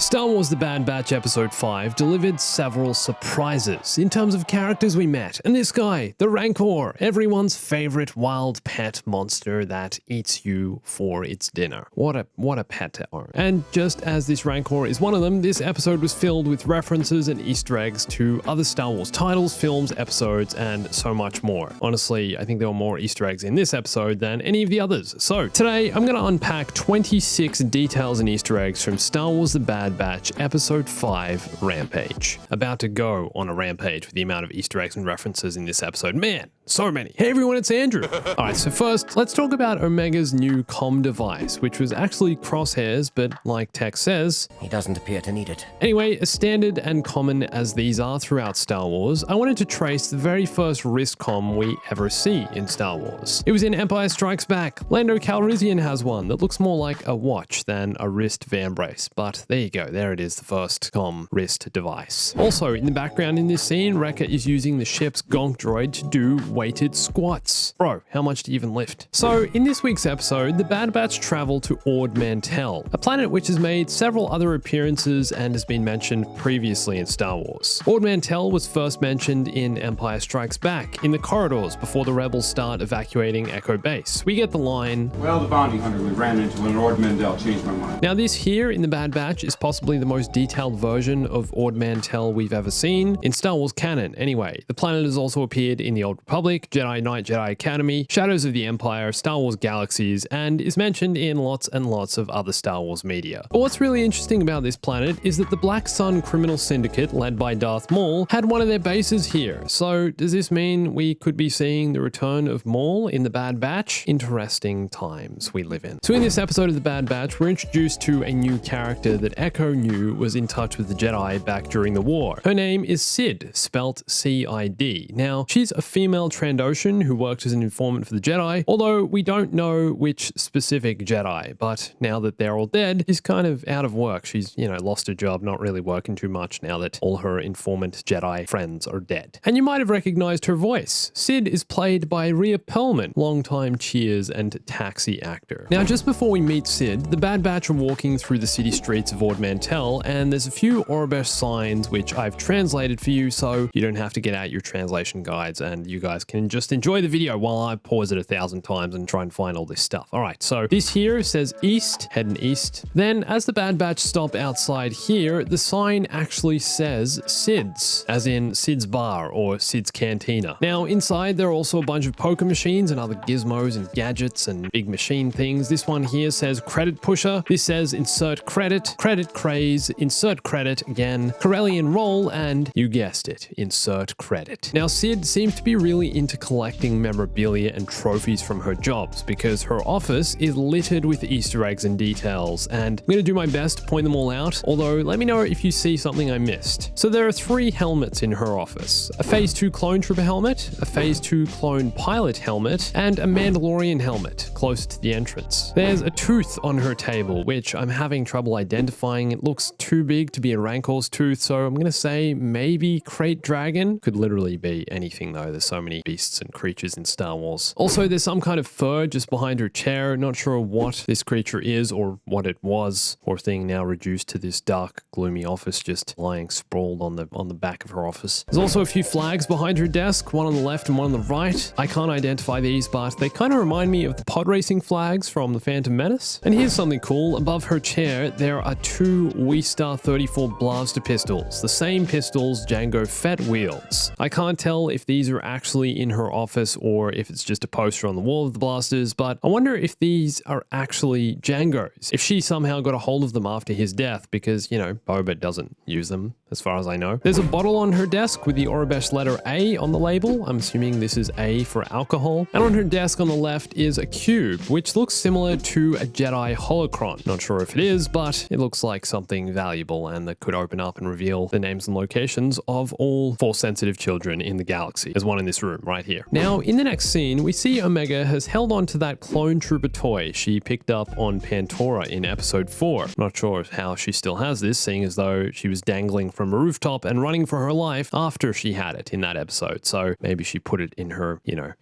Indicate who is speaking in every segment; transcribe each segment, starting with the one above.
Speaker 1: Star Wars The Bad Batch Episode 5 delivered several surprises in terms of characters we met, and this guy, the Rancor, everyone's favorite wild pet monster that eats you for its dinner. What a pet to own. And just as this Rancor is one of them, this episode was filled with references and Easter eggs to other Star Wars titles, films, episodes, and so much more. Honestly, I think there were more Easter eggs in this episode than any of the others. So today, I'm going to unpack 26 details and Easter eggs from Star Wars The Bad Batch Episode 5 Rampage. About to go on a rampage with the amount of Easter eggs and references in this episode. Man, so many. Hey everyone, it's Andrew. Alright, so first, let's talk about Omega's new comm device, which was actually crosshairs, but like Tech says,
Speaker 2: he doesn't appear to need it.
Speaker 1: Anyway, as standard and common as these are throughout Star Wars, I wanted to trace the very first wrist comm we ever see in Star Wars. It was in Empire Strikes Back. Lando Calrissian has one that looks more like a watch than a wrist vambrace, but there you go, there it is, the first comm wrist device. Also, in the background in this scene, Wrecker is using the ship's gonk droid to do weighted squats. Bro, how much do you even lift? So, in this week's episode, the Bad Batch travel to Ord Mantell, a planet which has made several other appearances and has been mentioned previously in Star Wars. Ord Mantell was first mentioned in Empire Strikes Back, in the corridors before the rebels start evacuating Echo Base. We get the line,
Speaker 3: "Well, the bounty hunter we ran into in Ord Mantell changed my mind."
Speaker 1: Now this here in the Bad Batch is possibly the most detailed version of Ord Mantell we've ever seen, in Star Wars canon anyway. The planet has also appeared in the Old Republic, Jedi Knight, Jedi Academy, Shadows of the Empire, Star Wars Galaxies, and is mentioned in lots and lots of other Star Wars media. But what's really interesting about this planet is that the Black Sun criminal syndicate, led by Darth Maul, had one of their bases here. So does this mean we could be seeing the return of Maul in the Bad Batch? Interesting times we live in. So in this episode of the Bad Batch, we're introduced to a new character that Echo knew was in touch with the Jedi back during the war. Her name is Cid, spelt C-I-D. Now, she's a female Trandoshan who worked as an informant for the Jedi, although we don't know which specific Jedi, but now that they're all dead, she's kind of out of work. She's, lost her job, not really working too much now that all her informant Jedi friends are dead. And you might have recognized her voice. Cid is played by Rhea Perlman, longtime Cheers and Taxi actor. Now, just before we meet Cid, the Bad Batch are walking through the city streets of Ord Mantell, and there's a few Aurebesh signs which I've translated for you, so you don't have to get out your translation guides and you guys can just enjoy the video while I pause it 1,000 times and try and find all this stuff. Alright, so this here says east, heading east. Then, as the Bad Batch stop outside here, the sign actually says Sid's, as in Sid's Bar or Sid's Cantina. Now, inside there are also a bunch of poker machines and other gizmos and gadgets and big machine things. This one here says credit pusher. This says insert credit, credit craze, insert credit again, Corellian roll, and you guessed it, insert credit. Now, Cid seems to be really into collecting memorabilia and trophies from her jobs because her office is littered with Easter eggs and details, and I'm going to do my best to point them all out, although let me know if you see something I missed. So there are 3 helmets in her office: a Phase 2 clone trooper helmet, a Phase 2 clone pilot helmet, and a Mandalorian helmet close to the entrance. There's a tooth on her table, which I'm having trouble identifying. It looks too big to be a Rancor's tooth, so I'm going to say maybe Crate Dragon. Could literally be anything though, there's so many beasts and creatures in Star Wars. Also, there's some kind of fur just behind her chair. Not sure what this creature is or what it was. Poor thing now reduced to this dark, gloomy office, just lying sprawled on the back of her office. There's also a few flags behind her desk, one on the left and one on the right. I can't identify these, but they kind of remind me of the pod racing flags from the Phantom Menace. And here's something cool. Above her chair, there are 2 Weestar 34 blaster pistols, the same pistols Jango Fett wields. I can't tell if these are actually in her office or if it's just a poster on the wall of the blasters, but I wonder if these are actually Jango's. If she somehow got a hold of them after his death, because, Boba doesn't use them, as far as I know. There's a bottle on her desk with the Aurebesh letter A on the label. I'm assuming this is A for alcohol. And on her desk on the left is a cube, which looks similar to a Jedi holocron. Not sure if it is, but it looks like something valuable and that could open up and reveal the names and locations of all Force-sensitive children in the galaxy. There's one in this room right here. Now, in the next scene, we see Omega has held on to that clone trooper toy she picked up on Pantora in episode 4. Not sure how she still has this, seeing as though she was dangling from a rooftop and running for her life after she had it in that episode. So maybe she put it in her,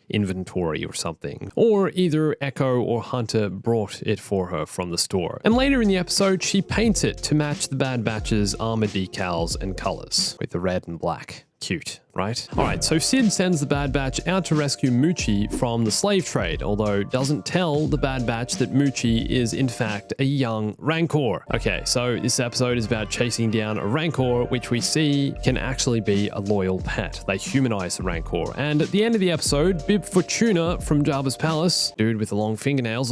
Speaker 1: inventory or something. Or either Echo or Hunter brought it for her from the store. And later in the episode, she paints it to match the Bad Batch's armor decals and colors with the red and black. Cute, right? Alright, so Sid sends the Bad Batch out to rescue Muchi from the slave trade, although doesn't tell the Bad Batch that Muchi is in fact a young Rancor. Okay, so this episode is about chasing down a Rancor, which we see can actually be a loyal pet. They humanize the Rancor, and at the end of the episode, Bib Fortuna from Jabba's palace, dude with the long fingernails,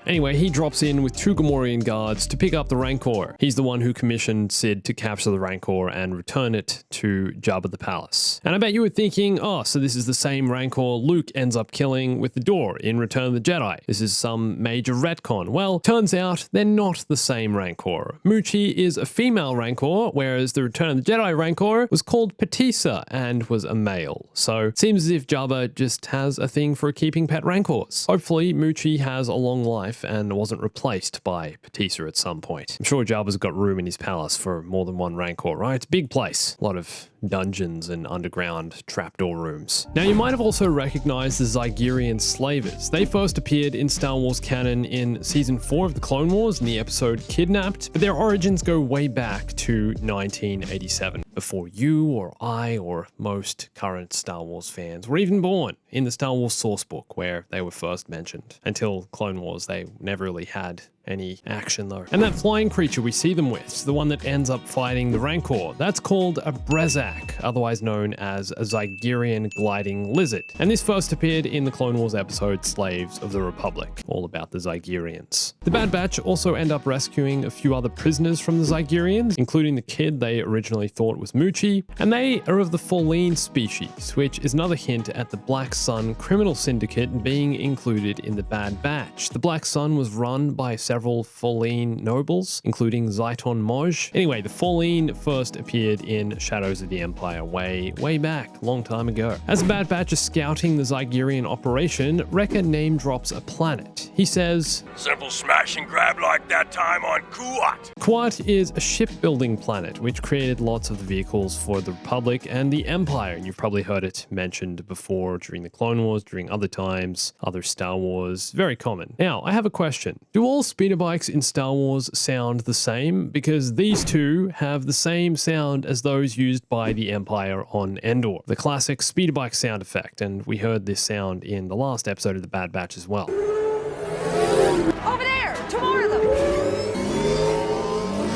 Speaker 1: anyway, he drops in with 2 Gamorrean guards to pick up the Rancor. He's the one who commissioned Sid to capture the Rancor and return it to Jabba the Palace. And I bet you were thinking, oh, so this is the same Rancor Luke ends up killing with the door in Return of the Jedi. This is some major retcon. Well, turns out they're not the same Rancor. Muchi is a female Rancor, whereas the Return of the Jedi Rancor was called Patissa and was a male. So it seems as if Jabba just has a thing for keeping pet Rancors. Hopefully, Muchi has a long life and wasn't replaced by Patissa at some point. I'm sure Jabba's got room in his palace for more than one Rancor, right? Big place. A lot of dungeons and underground trapdoor rooms. Now, you might have also recognized the Zigerian Slavers. They first appeared in Star Wars canon in Season 4 of the Clone Wars in the episode Kidnapped, but their origins go way back to 1987, before you or I or most current Star Wars fans were even born, in the Star Wars sourcebook where they were first mentioned. Until Clone Wars, they never really had any action though. And that flying creature we see them with, the one that ends up fighting the Rancor, that's called a Brezzack, otherwise known as a Zigerian gliding lizard. And this first appeared in the Clone Wars episode Slaves of the Republic, all about the Zigerians. The Bad Batch also end up rescuing a few other prisoners from the Zigerians, including the kid they originally thought was Muchi, and they are of the Fallen species, which is another hint at the Black Sun criminal syndicate being included in the Bad Batch. The Black Sun was run by several Fallen nobles, including Zaiton Moj. Anyway, the Fallen first appeared in Shadows of the Empire way back, long time ago. As the Bad Batch is scouting the Zigerian operation, Wrecker name drops a planet. He says,
Speaker 2: "Simple smash and grab like that time on Kuat."
Speaker 1: Kuat is a shipbuilding planet which created lots of the vehicles for the Republic and the Empire, and you've probably heard it mentioned before during the Clone Wars, during other times, other Star Wars, very common. Now, I have a question. Do all speeder bikes in Star Wars sound the same? Because these two have the same sound as those used by the Empire on Endor, the classic speeder bike sound effect, and we heard this sound in the last episode of the Bad Batch as well.
Speaker 4: Over there! To more of them!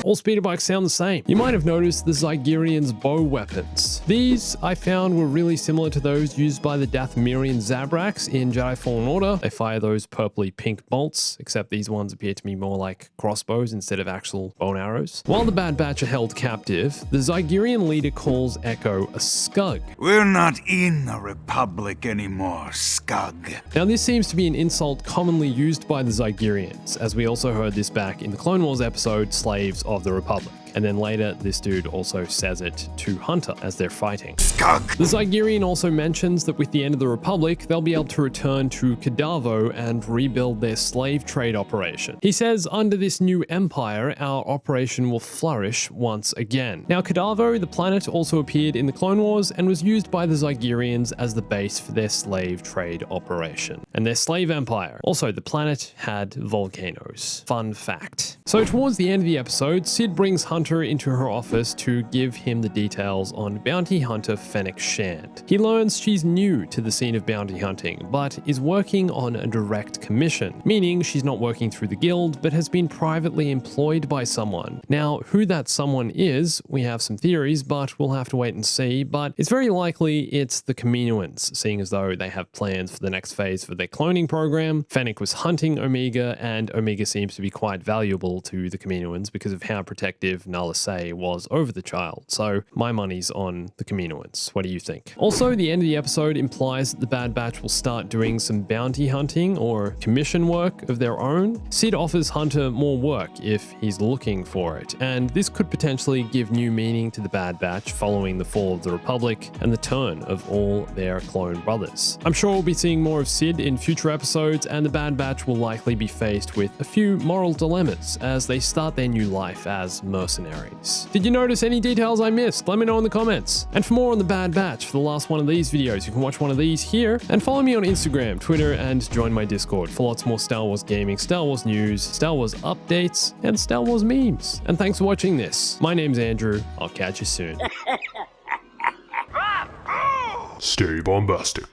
Speaker 1: All speeder bikes sound the same. You might have noticed the Zigerians' bow weapons. These, I found, were really similar to those used by the Dathomirian Zabraks in Jedi Fallen Order. They fire those purpley pink bolts, except these ones appear to me more like crossbows instead of actual bow and arrows. While the Bad Batch are held captive, the Zigerian leader calls Echo a scug.
Speaker 5: "We're not in the Republic anymore, scug."
Speaker 1: Now, this seems to be an insult commonly used by the Zigerians, as we also heard this back in the Clone Wars episode Slaves of the Republic. And then later, this dude also says it to Hunter as they're fighting.
Speaker 5: Scug!
Speaker 1: The Zigerian also mentions that with the end of the Republic, they'll be able to return to Kadavo and rebuild their slave trade operation. He says, under this new empire, our operation will flourish once again. Now, Kadavo, the planet, also appeared in the Clone Wars and was used by the Zigerians as the base for their slave trade operation and their slave empire. Also, the planet had volcanoes. Fun fact. So towards the end of the episode, Sid brings Hunter into her office to give him the details on bounty hunter Fennec Shand. He learns she's new to the scene of bounty hunting, but is working on a direct commission, meaning she's not working through the guild, but has been privately employed by someone. Now, who that someone is, we have some theories, but we'll have to wait and see, but it's very likely it's the Kaminoans, seeing as though they have plans for the next phase for their cloning program. Fennec was hunting Omega, and Omega seems to be quite valuable to the Kaminoans because of how protective Nala Se was over the child. So my money's on the Kaminoans. What do you think? Also, the end of the episode implies that the Bad Batch will start doing some bounty hunting or commission work of their own. Sid offers Hunter more work if he's looking for it, and this could potentially give new meaning to the Bad Batch following the fall of the Republic and the turn of all their clone brothers. I'm sure we'll be seeing more of Sid in future episodes, and the Bad Batch will likely be faced with a few moral dilemmas as they start their new life as mercenaries. mercenaries. Did you notice any details I missed? Let me know in the comments. And for more on the Bad Batch, for the last one of these videos, you can watch one of these here, and follow me on Instagram, Twitter, and join my Discord for lots more Star Wars gaming, Star Wars news, Star Wars updates, and Star Wars memes. And thanks for watching this. My name's Andrew. I'll catch you soon.
Speaker 6: Stay bombastic.